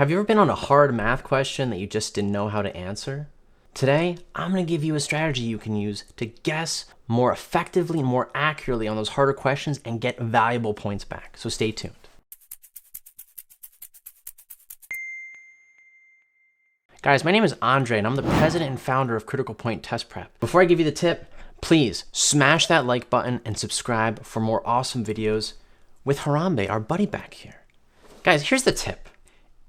Have you ever been on a hard math question that you just didn't know how to answer? Today, I'm going to give you a strategy you can use to guess more effectively and more accurately on those harder questions and get valuable points back. So stay tuned. Guys, my name is Andre and I'm the president and founder of Critical Point Test Prep. Before I give you the tip, please smash that like button and subscribe for more awesome videos with Harambe, our buddy back here. Guys, here's the tip.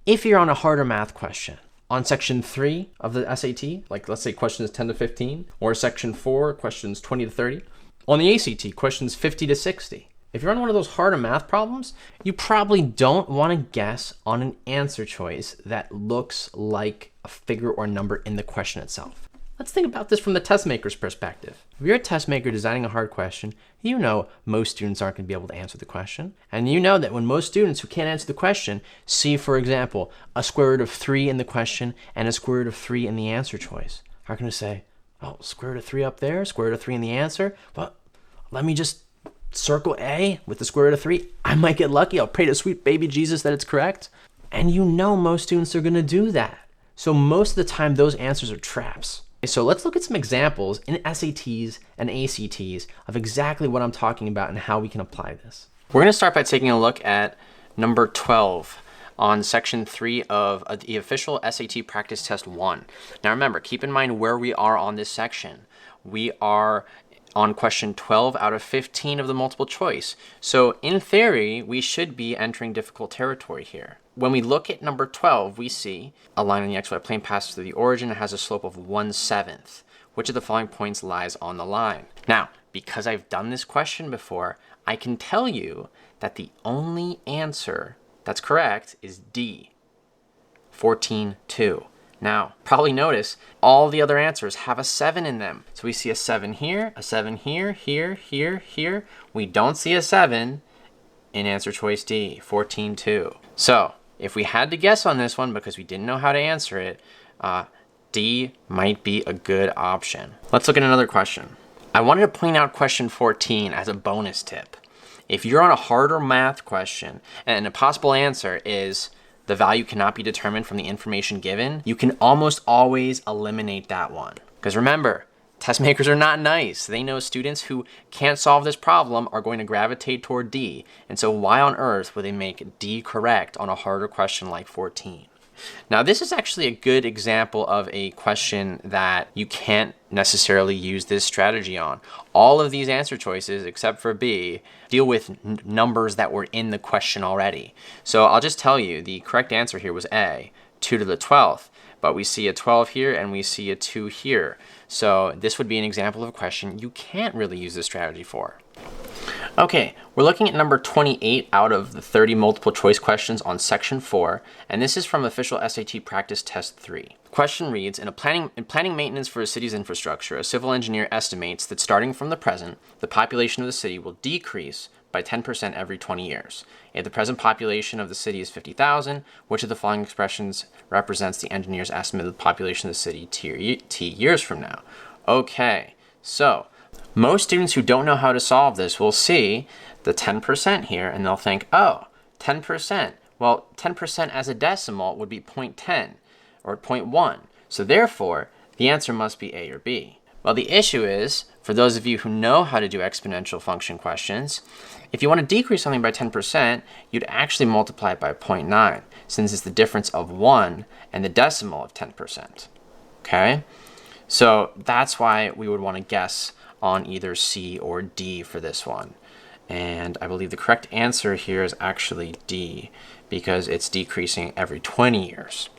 If you're on a harder math question, on section 3 of the SAT, like let's say questions 10 to 15, or section 4, questions 20 to 30, on the ACT, questions 50 to 60. If you're on one of those harder math problems, you probably don't want to guess on an answer choice that looks like a figure or number in the question itself. Let's think about this from the test maker's perspective. If you're a test maker designing a hard question, you know most students aren't going to be able to answer the question. And you know that when most students who can't answer the question see, for example, a square root of 3 in the question and a square root of 3 in the answer choice, are going to say, oh, square root of 3 up there, square root of 3 in the answer? Well, let me just circle A with the square root of 3. I might get lucky. I'll pray to sweet baby Jesus that it's correct. And you know most students are going to do that. So most of the time, those answers are traps. So let's look at some examples in SATs and ACTs of exactly what I'm talking about and how we can apply this. We're going to start by taking a look at number 12 on section 3 of the official SAT practice test 1. Now remember, keep in mind where we are on this section. We are on question 12 out of 15 of the multiple choice. So in theory, we should be entering difficult territory here. When we look at number 12, we see a line on the xy plane passes through the origin and has a slope of 1/7. Which of the following points lies on the line? Now, because I've done this question before, I can tell you that the only answer that's correct is D, 14.2. Now, probably notice all the other answers have a 7 in them. So we see a 7 here, a 7 here, here, here, here. We don't see a 7 in answer choice D, 14.2. So if we had to guess on this one because we didn't know how to answer it, D might be a good option. Let's look at another question. I wanted to point out question 14 as a bonus tip. If you're on a harder math question and a possible answer is the value cannot be determined from the information given, you can almost always eliminate that one. Because remember, test makers are not nice. They know students who can't solve this problem are going to gravitate toward D. And so why on earth would they make D correct on a harder question like 14? Now, this is actually a good example of a question that you can't necessarily use this strategy on. All of these answer choices, except for B, deal with numbers that were in the question already. So I'll just tell you, the correct answer here was A, 2 to the 12th. But we see a 12 here and we see a 2 here. So this would be an example of a question you can't really use this strategy for. Okay, we're looking at number 28 out of the 30 multiple choice questions on section 4, and this is from official SAT practice test 3. The question reads, in planning maintenance for a city's infrastructure, a civil engineer estimates that starting from the present, the population of the city will decrease by 10% every 20 years. If the present population of the city is 50,000, which of the following expressions represents the engineer's estimate of the population of the city t years from now? Okay, so most students who don't know how to solve this will see the 10% here and they'll think, oh, 10%. Well, 10% as a decimal would be 0.10 or 0.1. So therefore, the answer must be A or B. Well, the issue is, for those of you who know how to do exponential function questions, if you want to decrease something by 10%, you'd actually multiply it by 0.9, since it's the difference of 1 and the decimal of 10%. Okay? So that's why we would want to guess on either C or D for this one. And I believe the correct answer here is actually D, because it's decreasing every 20 years.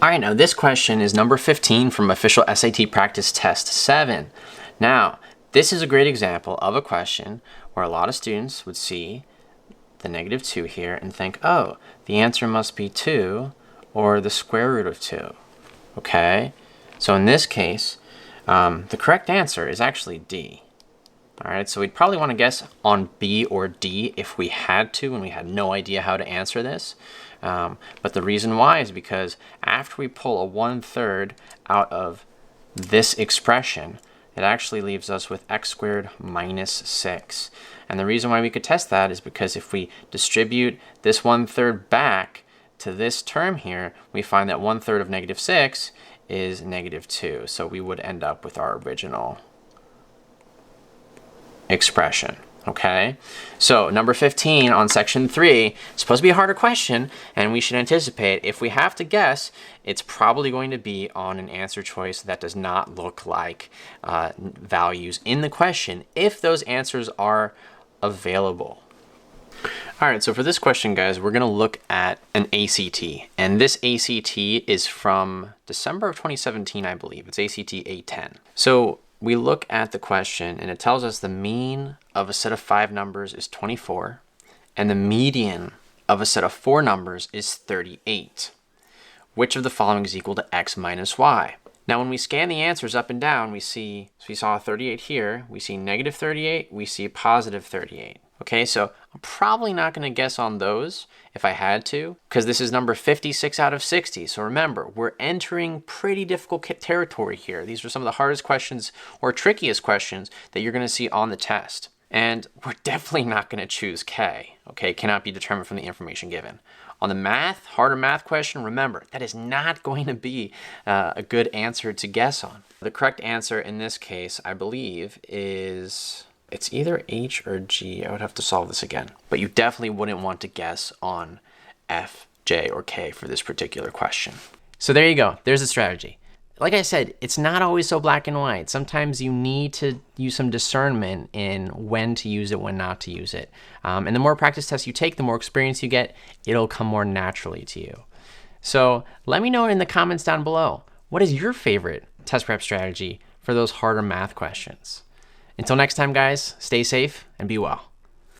All right, now this question is number 15 from official SAT practice test 7. Now, this is a great example of a question where a lot of students would see the -2 here and think, oh, the answer must be 2 or the square root of 2. Okay, so in this case, the correct answer is actually D. All right, so we'd probably want to guess on B or D if we had to and we had no idea how to answer this. But the reason why is because after we pull a 1/3 out of this expression, it actually leaves us with x squared minus 6. And the reason why we could test that is because if we distribute this 1/3 back to this term here, we find that 1/3 of -6 is -2. So we would end up with our original expression. Okay, so number 15 on section 3 is supposed to be a harder question, and we should anticipate, if we have to guess, it's probably going to be on an answer choice that does not look like values in the question, if those answers are available. All right, so for this question, guys, we're going to look at an ACT, and this ACT is from December of 2017, I believe. It's ACT A10. So we look at the question, and it tells us the mean of a set of 5 numbers is 24, and the median of a set of 4 numbers is 38. Which of the following is equal to x minus y? Now, when we scan the answers up and down, we saw 38 here, we see -38, we see +38. Okay, so I'm probably not going to guess on those if I had to, because this is number 56 out of 60. So remember, we're entering pretty difficult territory here. These are some of the hardest questions or trickiest questions that you're going to see on the test. And we're definitely not going to choose K. Okay, cannot be determined from the information given. On the harder math question, remember, that is not going to be a good answer to guess on. The correct answer in this case, I believe, is... it's either H or G. I would have to solve this again. But you definitely wouldn't want to guess on F, J, or K for this particular question. So there you go. There's the strategy. Like I said, it's not always so black and white. Sometimes you need to use some discernment in when to use it, when not to use it. And the more practice tests you take, the more experience you get, it'll come more naturally to you. So let me know in the comments down below, what is your favorite test prep strategy for those harder math questions? Until next time, guys, stay safe and be well.